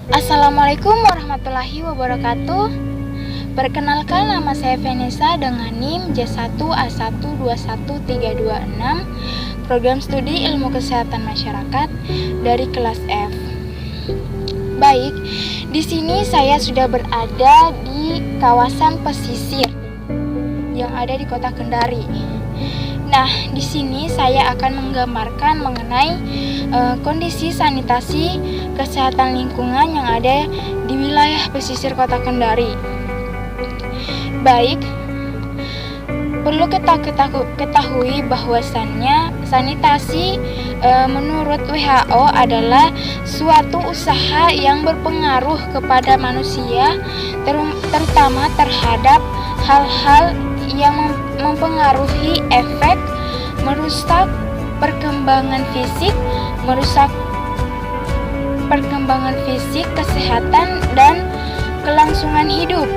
Assalamualaikum warahmatullahi wabarakatuh. Perkenalkan, nama saya Vanessa dengan NIM J1A121326, Program Studi Ilmu Kesehatan Masyarakat dari kelas F. Baik, di sini saya sudah berada di kawasan pesisir yang ada di Kota Kendari. Nah, di sini saya akan menggambarkan mengenai kondisi sanitasi kesehatan lingkungan yang ada di wilayah pesisir Kota Kendari. Baik, perlu kita ketahui bahwasannya sanitasi menurut WHO adalah suatu usaha yang berpengaruh kepada manusia, terutama terhadap hal-hal yang mempengaruhi efek merusak perkembangan fisik, kesehatan, dan kelangsungan hidup.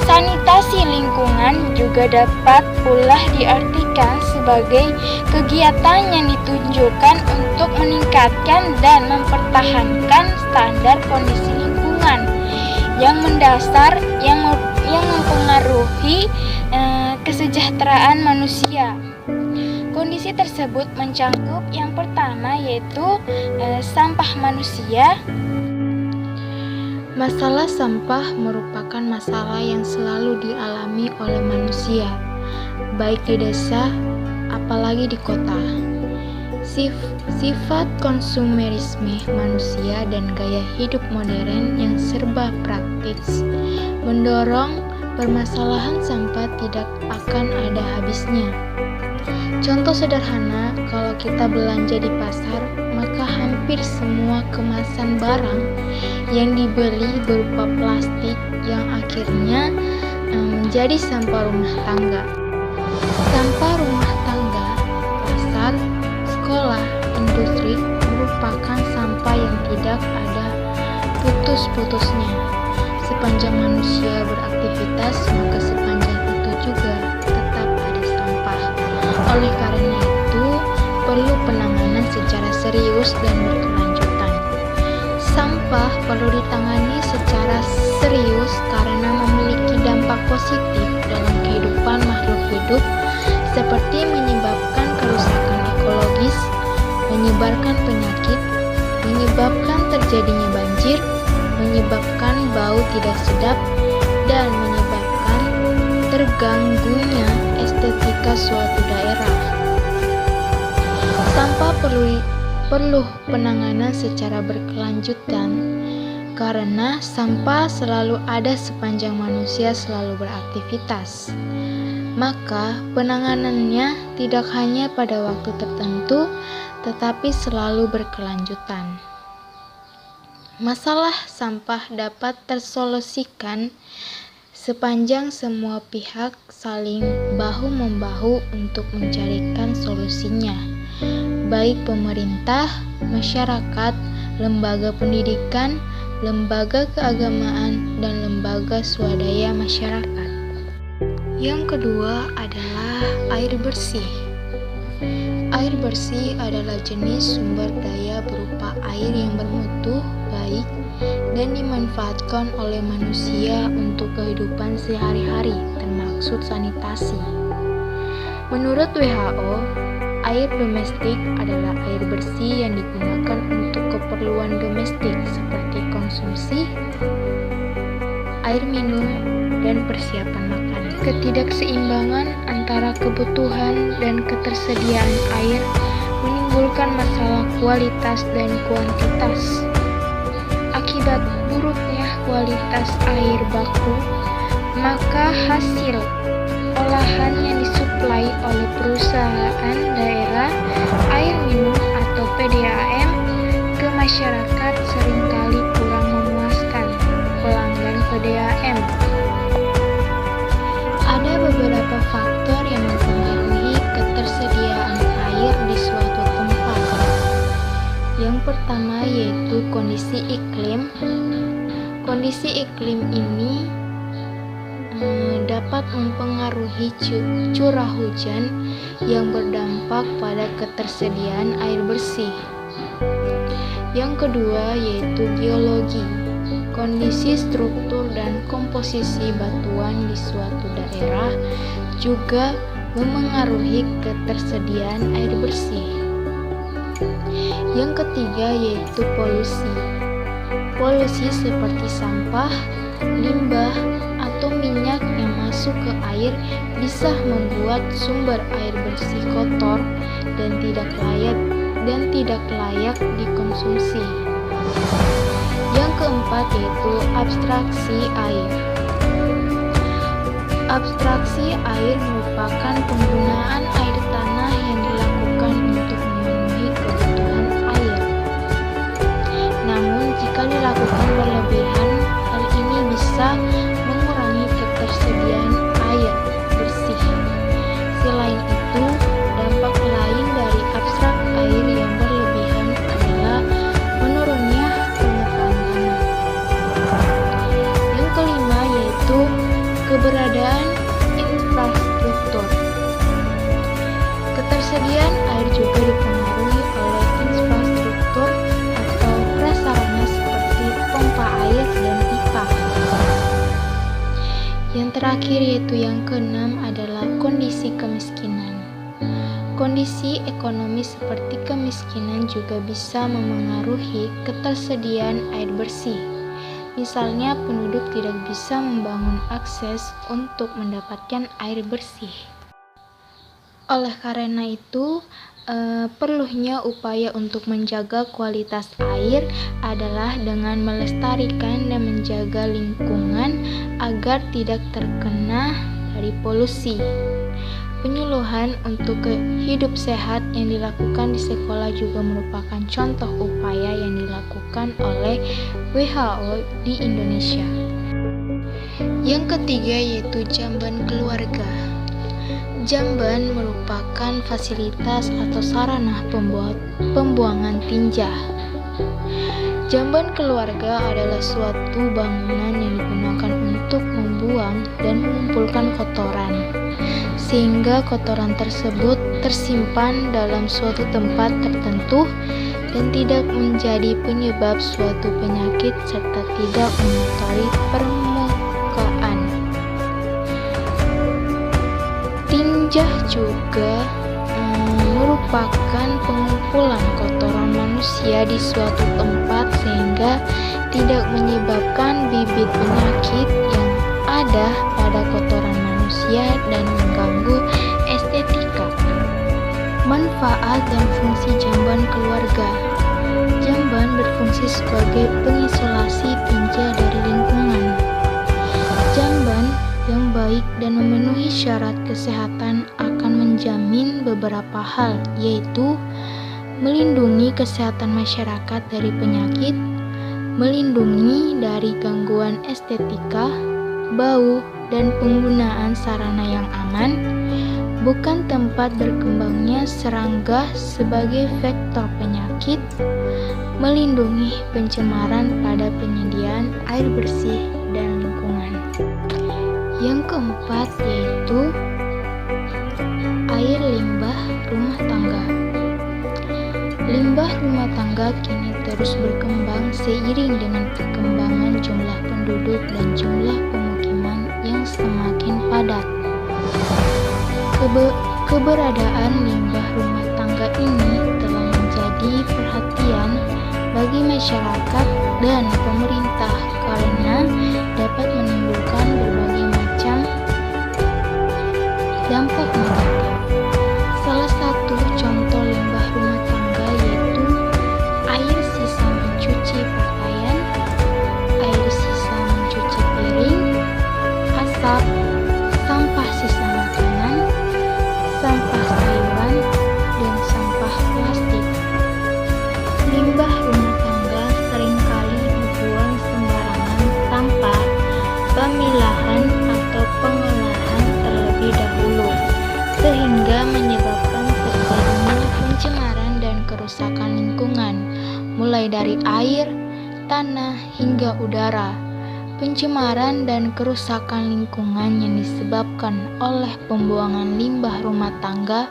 Sanitasi lingkungan juga dapat pula diartikan sebagai kegiatan yang ditunjukkan untuk meningkatkan dan mempertahankan standar kondisi lingkungan yang mendasar yang mempengaruhi kesejahteraan manusia. Kondisi tersebut mencakup yang pertama yaitu sampah manusia. Masalah sampah merupakan masalah yang selalu dialami oleh manusia, baik di desa apalagi di kota. Sifat konsumerisme manusia dan gaya hidup modern yang serba praktis mendorong permasalahan sampah tidak akan ada habisnya. Contoh sederhana, kalau kita belanja di pasar, maka hampir semua kemasan barang yang dibeli berupa plastik yang akhirnya menjadi sampah rumah tangga. Sampah rumah tangga, pasar, sekolah, industri merupakan sampah yang tidak ada putus-putusnya. Sepanjang manusia beraktivitas, maka sepanjang itu juga tetap ada sampah. Oleh karena itu, perlu penanganan secara serius dan berkelanjutan. Sampah perlu ditangani secara serius karena memiliki dampak positif dalam kehidupan makhluk hidup, seperti menyebabkan kerusakan ekologis, menyebarkan penyakit, menyebabkan terjadinya banjir, menyebabkan bau tidak sedap, dan menyebabkan terganggunya estetika suatu daerah. Sampah perlu penanganan secara berkelanjutan karena sampah selalu ada sepanjang manusia selalu beraktivitas. Maka penanganannya tidak hanya pada waktu tertentu, tetapi selalu berkelanjutan. Masalah sampah dapat tersolusikan sepanjang semua pihak saling bahu-membahu untuk mencarikan solusinya, baik pemerintah, masyarakat, lembaga pendidikan, lembaga keagamaan, dan lembaga swadaya masyarakat. Yang kedua adalah air bersih. Air bersih adalah jenis sumber daya berupa air yang bermutu baik dan dimanfaatkan oleh manusia untuk kehidupan sehari-hari, termaksud sanitasi. Menurut WHO, air domestik adalah air bersih yang digunakan untuk keperluan domestik seperti konsumsi, air minum, dan persiapan makan. Ketidakseimbangan antara kebutuhan dan ketersediaan air menimbulkan masalah kualitas dan kuantitas. Akibat buruknya kualitas air baku, maka hasil olahan yang disuplai oleh perusahaan daerah air minum atau PDAM ke masyarakat seringkali kurang memuaskan pelanggan PDAM. Ada beberapa faktor yang mempengaruhi ketersediaan air di suatu tempat. Yang pertama yaitu kondisi iklim. Kondisi iklim ini dapat mempengaruhi curah hujan yang berdampak pada ketersediaan air bersih. Yang kedua yaitu geologi. Kondisi struktur dan komposisi batuan di suatu daerah juga memengaruhi ketersediaan air bersih. Yang ketiga yaitu polusi. Polusi seperti sampah, limbah, atau minyak yang masuk ke air bisa membuat sumber air bersih kotor dan tidak layak dikonsumsi. Yang keempat yaitu abstraksi air. Abstraksi air merupakan penggunaan air tanah yang dilakukan untuk memenuhi kebutuhan air. Namun jika dilakukan berlebihan, hal ini bisa mengurangi ketersediaan air bersih. Selain itu, dampak lain dari abstrak air yang berlebihan adalah menurunnya permukaan tanah. Yang kelima yaitu keberadaan infrastruktur. Ketersediaan air juga dipengaruhi oleh infrastruktur atau prasarana seperti pompa air dan pipa. Yang terakhir yaitu yang keenam adalah kondisi kemiskinan. Kondisi ekonomi seperti kemiskinan juga bisa memengaruhi ketersediaan air bersih. Misalnya penduduk tidak bisa membangun akses untuk mendapatkan air bersih. Oleh karena itu, perlunya upaya untuk menjaga kualitas air adalah dengan melestarikan dan menjaga lingkungan agar tidak terkena dari polusi. Penyuluhan untuk hidup sehat yang dilakukan di sekolah juga merupakan contoh upaya yang dilakukan oleh WHO di Indonesia. Yang ketiga yaitu jamban keluarga. Jamban merupakan fasilitas atau sarana pembuangan tinja. Jamban keluarga adalah suatu bangunan yang digunakan untuk membuang dan mengumpulkan kotoran, sehingga kotoran tersebut tersimpan dalam suatu tempat tertentu dan tidak menjadi penyebab suatu penyakit serta tidak mengotori permukaan. Tinja juga merupakan pengumpulan kotoran manusia di suatu tempat sehingga tidak menyebabkan bibit penyakit yang ada pada kotoran manusia dan mengganggu estetika. Manfaat dan fungsi jamban keluarga. Jamban berfungsi sebagai pengisolasi tinja dari lingkungan. Jamban yang baik dan memenuhi syarat kesehatan akan menjamin beberapa hal, yaitu melindungi kesehatan masyarakat dari penyakit, melindungi dari gangguan estetika, bau, dan penggunaan sarana yang aman, bukan tempat berkembangnya serangga sebagai vektor penyakit, melindungi pencemaran pada penyediaan air bersih dan lingkungan. Yang keempat yaitu air limbah rumah tangga. Limbah rumah tangga kini terus berkembang seiring dengan perkembangan jumlah penduduk dan jumlah pemukiman yang semakin padat. Keberadaan limbah rumah tangga ini telah menjadi perhatian bagi masyarakat dan pemerintah karena dapat menimbulkan berbagai macam dampak negatif. Salah satu contoh limbah rumah tangga yaitu air sisa mencuci pakaian, air sisa mencuci piring, asap, sampah sisa makanan, sampah sayuran, dan sampah plastik. Limbah rumah tangga seringkali dibuang sembarangan tanpa pemilahan atau pengolahan terlebih dahulu, sehingga menyebabkan terjadinya pencemaran dan kerusakan lingkungan, mulai dari air, tanah, hingga udara. Pencemaran dan kerusakan lingkungan yang disebabkan oleh pembuangan limbah rumah tangga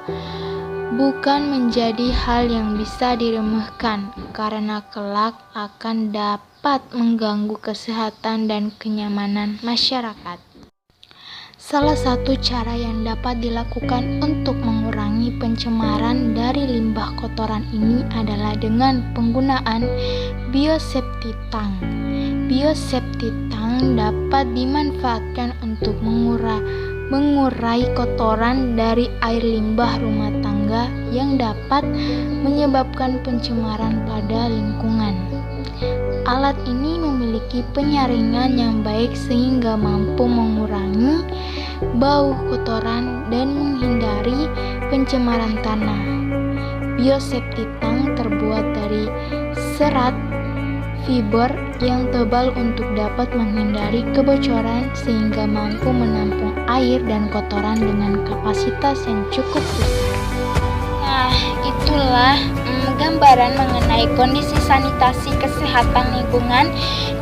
bukan menjadi hal yang bisa diremehkan karena kelak akan dapat mengganggu kesehatan dan kenyamanan masyarakat. Salah satu cara yang dapat dilakukan untuk mengurangi pencemaran dari limbah kotoran ini adalah dengan penggunaan biosafety tank. Biosafety tank dapat dimanfaatkan untuk mengurai kotoran dari air limbah rumah tangga yang dapat menyebabkan pencemaran pada lingkungan. Alat ini memiliki penyaringan yang baik sehingga mampu mengurangi bau kotoran dan menghindari pencemaran tanah. Biosafety tank terbuat dari serat fiber yang tebal untuk dapat menghindari kebocoran sehingga mampu menampung air dan kotoran dengan kapasitas yang cukup besar. Nah, itulah gambaran mengenai kondisi sanitasi kesehatan lingkungan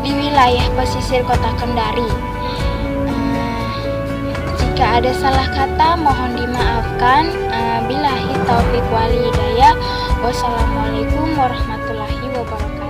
di wilayah pesisir Kota Kendari. Jika ada salah kata mohon dimaafkan. Billahi taufiq wal hidayah. Wassalamualaikum warahmatullahi wabarakatuh.